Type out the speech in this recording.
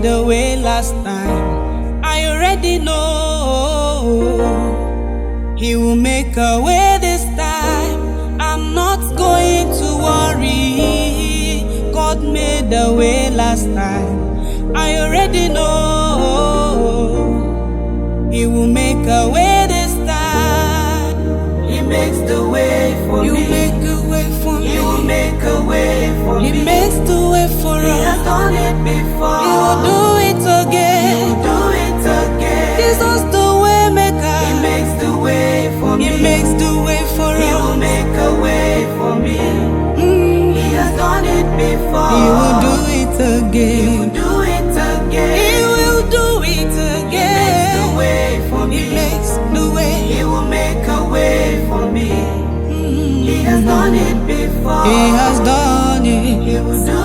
the way last time. I already know He will make a way this time. I'm not going to worry. God made the way last time. I already know He will make a way this time. He makes the way for You me. make a way for me. He will make a way for He me. makes the way for He has us. done it before. He will do it He again. will do it again. Jesus the way maker. He makes the way for me. He makes the way for He will us. make a way for me. He has done it before. He will do it He again. will do it again. He will do it He makes the again. way for He me. makes the way. He will make a way for me. He has done it before. He has done it. He will do